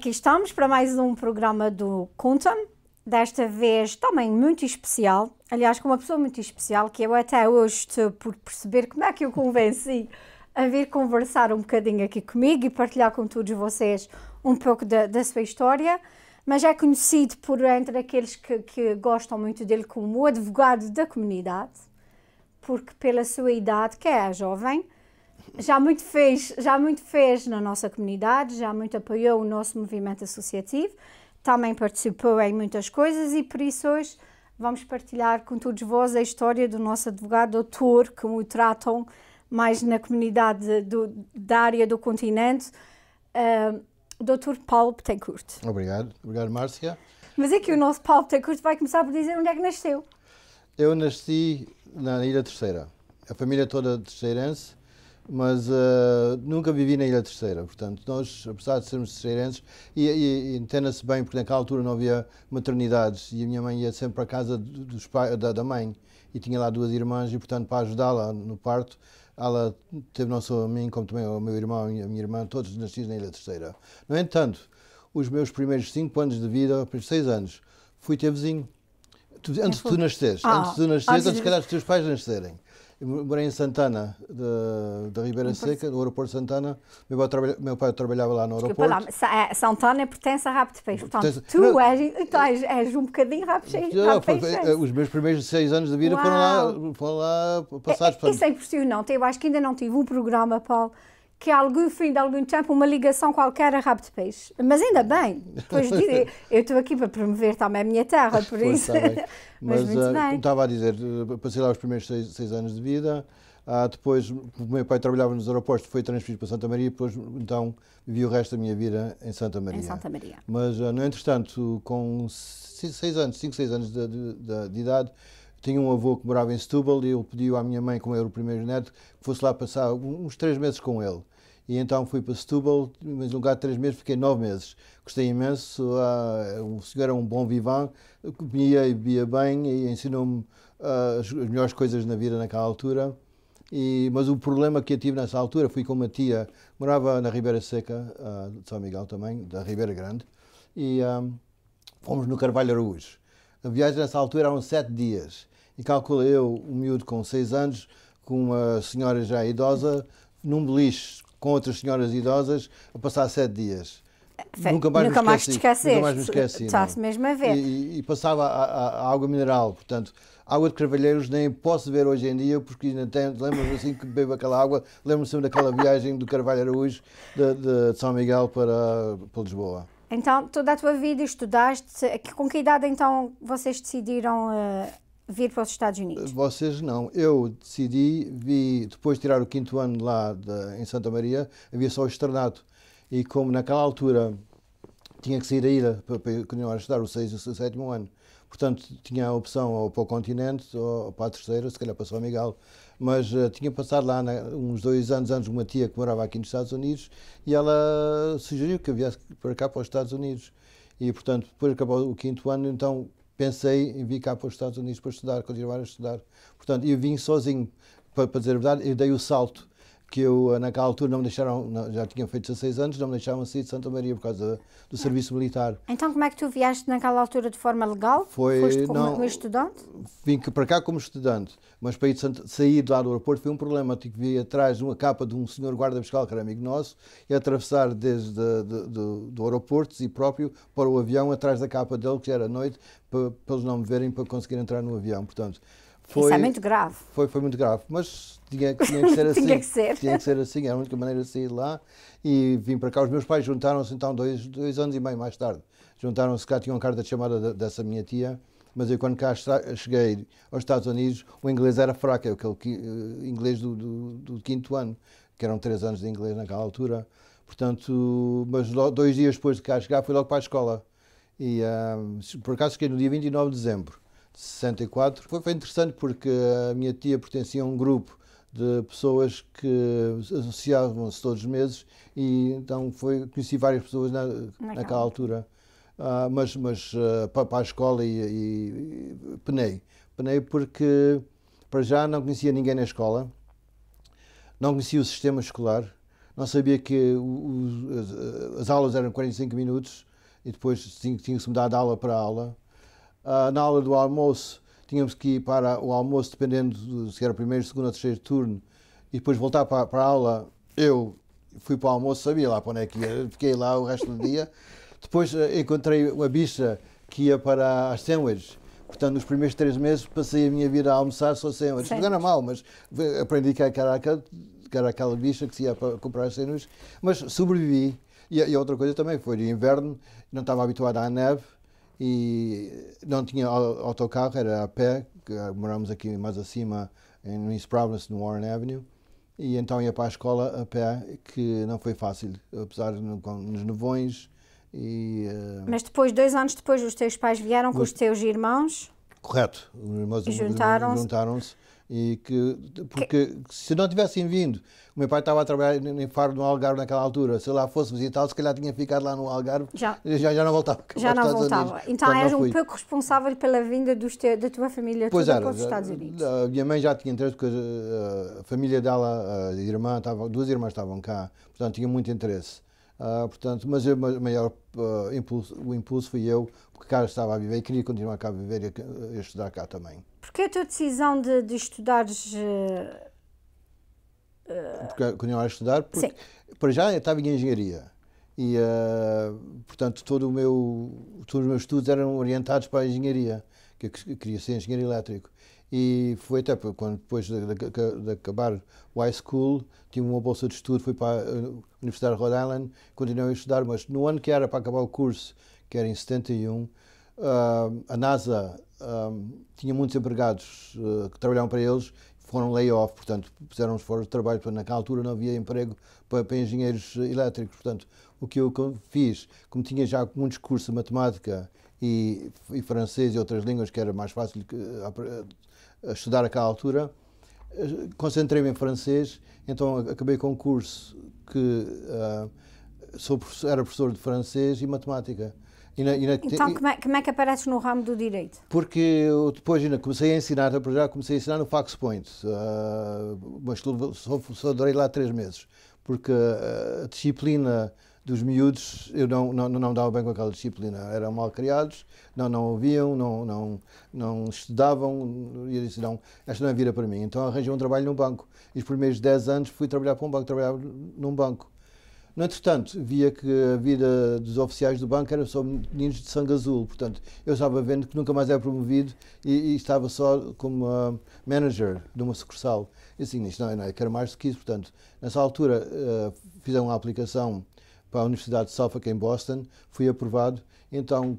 Aqui estamos para mais um programa do Conta-me, desta vez também muito especial, aliás com uma pessoa muito especial que eu até hoje estou por perceber como é que eu convenci a vir conversar um bocadinho aqui comigo e partilhar com todos vocês um pouco da sua história, mas é conhecido por entre aqueles que gostam muito dele como o advogado da comunidade, porque pela sua idade, que é jovem, já muito fez na nossa comunidade, já muito apoiou o nosso movimento associativo, também participou em muitas coisas e por isso hoje vamos partilhar com todos vós a história do nosso advogado doutor, como o tratam mais na comunidade da área do continente, Dr. Paulo Betancourt. Obrigado, Márcia. Mas é que o nosso Paulo Betancourt vai começar por dizer onde é que nasceu. Eu nasci na Ilha Terceira, a família toda terceirense, mas nunca vivi na Ilha Terceira, portanto, nós, apesar de sermos terceirenses, e entenda-se bem, porque naquela altura não havia maternidades, e a minha mãe ia sempre para a casa dos pais, da mãe, e tinha lá duas irmãs, e portanto, para ajudá-la no parto, ela teve não só a mim, como também o meu irmão e a minha irmã, todos nascidos na Ilha Terceira. No entanto, os meus primeiros 5 anos de vida, os 6 anos, fui ter vizinho. Antes de tu nasceres, antes se calhar dos teus pais nascerem. Eu morei em Santana, da Ribeira Seca, do aeroporto de Santana. Meu pai trabalhava lá no aeroporto. Lá, Santana pertence a Rabo de Peixe, portanto, tu és um bocadinho Rabo de Peixe. Os meus primeiros 6 anos de vida foram lá passados. Isso é impressionante. Eu acho que ainda não tive um programa, Paulo, que há algum fim de algum tempo uma ligação qualquer a Rabo de Peixe. Mas ainda bem, depois eu estou aqui para promover também a minha terra, por isso. Mas muito bem. Como estava a dizer, passei lá os primeiros 6 anos de vida, depois o meu pai trabalhava nos aeroportos, foi transferido para Santa Maria, depois então vivi o resto da minha vida em Santa Maria. Em Santa Maria. Mas, no entretanto, com 5, 6 anos de idade, tinha um avô que morava em Setúbal e ele pediu à minha mãe, como eu era o primeiro neto, que fosse lá passar uns 3 meses com ele. E então fui para Setúbal, mas no lugar de 3 meses fiquei 9 meses. Gostei imenso, o senhor era um bom vivant, comia e bebia bem e ensinou-me as melhores coisas na vida naquela altura. Mas o problema que eu tive nessa altura, fui com uma tia, morava na Ribeira Seca, de São Miguel também, da Ribeira Grande, e fomos no Carvalho Araújo. A viagem nessa altura eram 7 dias. E calculo eu, um miúdo com 6 anos, com uma senhora já idosa, num beliche com outras senhoras idosas, a passar 7 dias. Nunca mais me esqueci. Está-se mesmo a ver. E passava a água mineral, portanto, água de Carvalheiros nem posso ver hoje em dia, porque ainda lembro-me assim que bebo aquela água, lembro-me sempre daquela viagem do Carvalho Araújo, de São Miguel para Lisboa. Então, toda a tua vida estudaste, com que idade então vocês decidiram vir para os Estados Unidos? Vocês não. Eu decidi, depois de tirar o 5º ano lá em Santa Maria, havia só o externato. E como naquela altura tinha que sair da ilha para continuar a estudar o 6º e o 7º ano, portanto tinha a opção ou para o continente ou para a terceira, se calhar para São Miguel. Mas tinha passado lá uns 2 anos antes uma tia que morava aqui nos Estados Unidos e ela sugeriu que eu viesse para cá para os Estados Unidos. E portanto, depois de acabar o 5º ano, então pensei em vir cá para os Estados Unidos para estudar, continuar a estudar. Portanto, eu vim sozinho, para dizer a verdade, eu dei o salto, que eu naquela altura não me deixaram, já tinha feito 16 anos, não me deixavam sair de Santa Maria por causa do serviço militar. Então como é que tu vieste naquela altura de forma legal? Foste como estudante? Vim para cá como estudante, mas para sair de lá do aeroporto foi um problema. Tive que vir atrás de uma capa de um senhor guarda fiscal, que era amigo nosso, e atravessar desde do aeroporto e próprio para o avião, atrás da capa dele, que já era noite, para eles não me verem, para conseguir entrar no avião. Portanto, isso é muito grave. Foi muito grave, mas tinha que ser assim. Tinha que ser assim, era a única maneira de sair de lá. E vim para cá. Os meus pais juntaram-se então 2 anos e meio mais tarde. Juntaram-se cá, tinham uma carta de chamada dessa minha tia, mas eu quando cá cheguei aos Estados Unidos, o inglês era fraco, é aquele inglês do 5º ano, que eram 3 anos de inglês naquela altura. Portanto, mas 2 dias depois de cá chegar, fui logo para a escola. E por acaso cheguei no dia 29 de dezembro. 64. Foi interessante porque a minha tia pertencia a um grupo de pessoas que associavam-se todos os meses e então conheci várias pessoas naquela altura. Mas para a escola e penei. Penei porque para já não conhecia ninguém na escola, não conhecia o sistema escolar, não sabia que as aulas eram 45 minutos e depois tinha-se mudar de aula para aula. Na aula do almoço, tínhamos que ir para o almoço, dependendo se era primeiro, segundo ou terceiro turno, e depois voltar para a aula. Eu fui para o almoço, sabia lá para onde é que ia, fiquei lá o resto do dia. Depois encontrei uma bicha que ia para as sandwiches. Portanto, nos primeiros 3 meses passei a minha vida a almoçar só sandwiches. Não era mal, mas aprendi que era aquela bicha que se ia para comprar as sandwiches. Mas sobrevivi. E outra coisa também foi de inverno, não estava habituado à neve e não tinha autocarro, era a pé, que moramos aqui mais acima, em East Providence, no Warren Avenue. E então ia para a escola a pé, que não foi fácil, apesar nos nevões. Mas depois, 2 anos depois, os teus pais vieram com os teus irmãos? Correto, os irmãos juntaram-se. Porque se não tivessem vindo, o meu pai estava a trabalhar em Faro, no Algarve naquela altura, se lá fosse visitá-lo, se calhar tinha ficado lá no Algarve, já não voltava. Já não voltava. Então eras um pouco responsável pela vinda da tua família toda para os Estados Unidos. A minha mãe já tinha interesse, porque a família dela, a irmã, 2 irmãs estavam cá, portanto tinha muito interesse. Mas o maior impulso fui eu, porque cá estava a viver e queria continuar cá a viver e a estudar cá também. Porquê a tua decisão de estudares? Porque continuar a estudar, porque Sim. Para já eu estava em engenharia e, portanto, todos os meus estudos eram orientados para a engenharia, que eu queria ser engenheiro elétrico. E foi até quando, depois de acabar o high school, tive uma bolsa de estudo, fui para a Universidade de Rhode Island, continuei a estudar, mas no ano que era para acabar o curso, que era em 71, a NASA tinha muitos empregados que trabalhavam para eles, foram lay-off, portanto, puseram-nos fora de trabalho, porque naquela altura não havia emprego para engenheiros elétricos. Portanto, o que eu fiz, como tinha já muitos cursos de matemática e francês e outras línguas, que era mais fácil estudar naquela altura, concentrei-me em francês, então acabei com um curso que era professor de francês e matemática. Então, como é que apareces no ramo do direito? Porque eu depois ainda comecei a ensinar no Fox Point, mas só durei lá 3 meses, porque a disciplina dos miúdos, eu não dava bem com aquela disciplina, eram mal criados, não ouviam, não estudavam, e eu disse, não, esta não é vida para mim. Então arranjei um trabalho num banco, e os primeiros 10 anos fui trabalhar para um banco, trabalhava num banco. No entretanto, via que a vida dos oficiais do banco era só meninos de sangue azul, portanto, eu estava vendo que nunca mais era promovido e estava só como manager de uma sucursal. E assim, isto não, eu quero mais do que isso, portanto, nessa altura fiz uma aplicação para a Universidade de Suffolk, em Boston, fui aprovado, então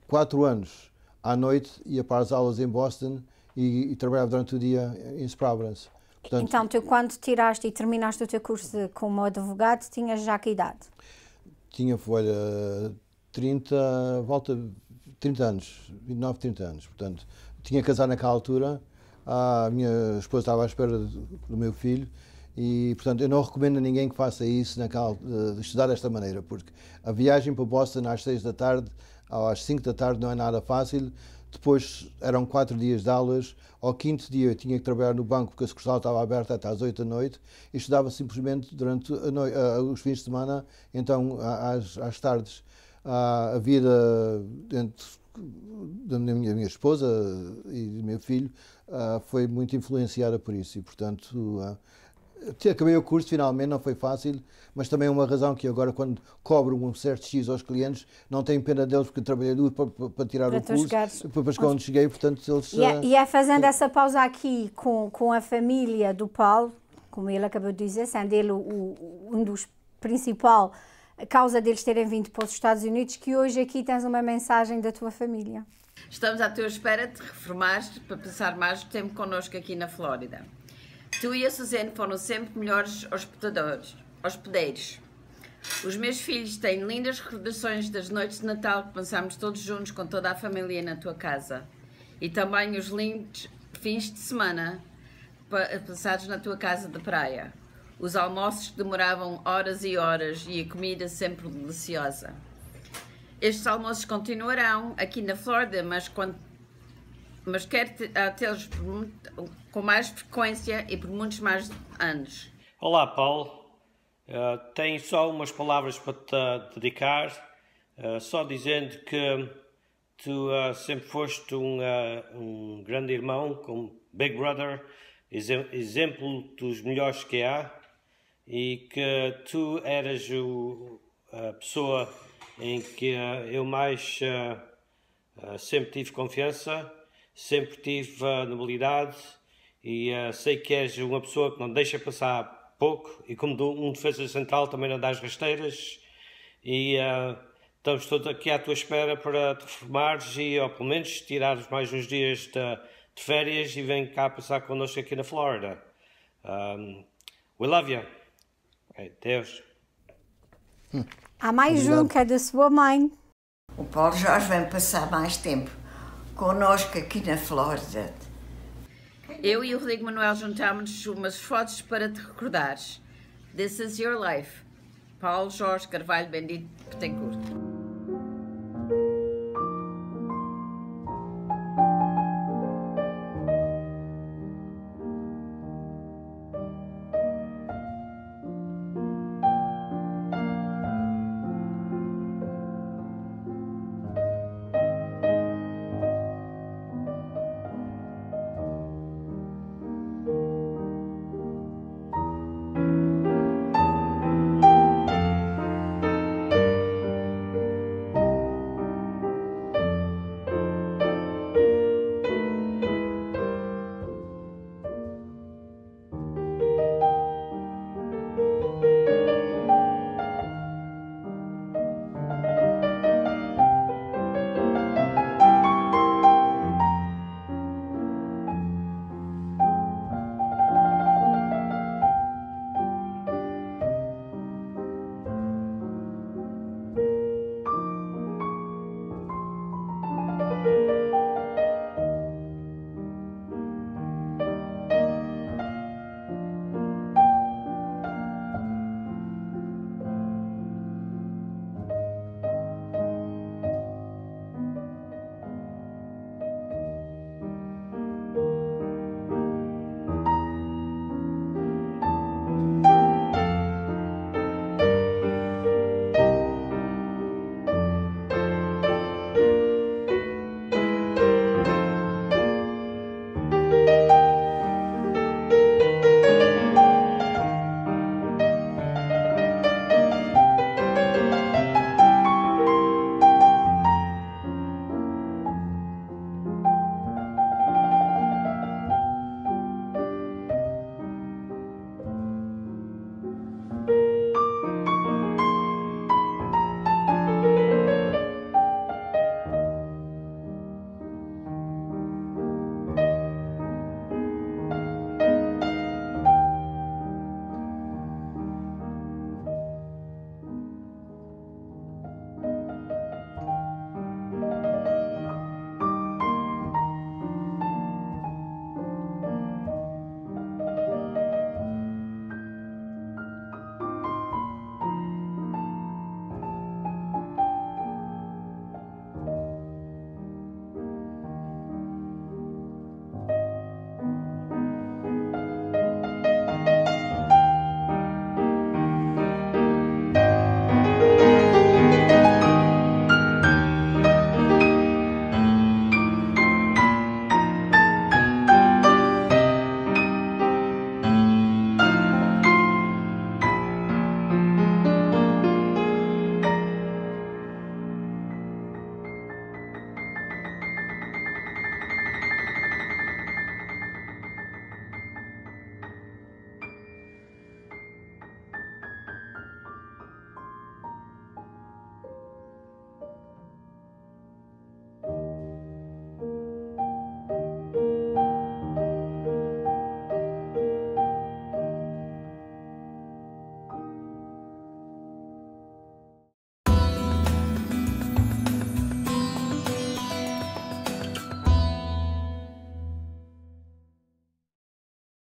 4 anos à noite ia para as aulas em Boston e trabalhava durante o dia em East Providence. Portanto, então, tu quando tiraste e terminaste o teu curso como advogado, tinhas já que idade? Tinha, volta de 30 anos, 29, 30 anos, portanto, tinha casado naquela altura, a minha esposa estava à espera do meu filho e, portanto, eu não recomendo a ninguém que faça isso, estudar desta maneira, porque a viagem para Boston às 6 da tarde, às 5 da tarde não é nada fácil. Depois eram 4 dias de aulas, ao 5º dia eu tinha que trabalhar no banco porque a sucursal estava aberta até às 8 da noite e estudava simplesmente durante os fins de semana, então às tardes. A vida da minha esposa e do meu filho foi muito influenciada por isso e, portanto, acabei o curso finalmente, não foi fácil, mas também é uma razão que agora, quando cobro um certo X aos clientes, não tenho pena deles porque trabalhei duro para tirar o curso, depois quando cheguei, portanto, eles... E é fazendo essa pausa aqui com a família do Paulo, como ele acabou de dizer, sendo ele um dos principais causa deles terem vindo para os Estados Unidos, que hoje aqui tens uma mensagem da tua família. Estamos à tua espera de te reformares para passar mais tempo connosco aqui na Flórida. Tu e a Suzane foram sempre melhores hospedeiros. Os meus filhos têm lindas recordações das noites de Natal que passámos todos juntos com toda a família na tua casa. E também os lindos fins de semana passados na tua casa de praia. Os almoços que demoravam horas e horas e a comida sempre deliciosa. Estes almoços continuarão aqui na Flórida, mas quero tê-los com mais frequência e por muitos mais anos. Olá, Paulo. Tenho só umas palavras para te dedicar, só dizendo que tu sempre foste um grande irmão, como Big Brother, exemplo dos melhores que há, e que tu eras a pessoa em que eu mais sempre tive confiança, sempre tive nobilidade, e sei que és uma pessoa que não deixa passar pouco, e como um defesa central também não dás rasteiras, e estamos todos aqui à tua espera para te reformares e, ou pelo menos, tirares mais uns dias de férias e vem cá passar connosco aqui na Flórida. We love you. Okay, Deus. Há mais Obrigado. um que é da sua mãe. O Paulo Jorge vem passar mais tempo connosco aqui na Flórida. Eu e o Rodrigo Manuel juntámos umas fotos para te recordares. This is your life. Paulo Jorge Carvalho Bendito Betancourt.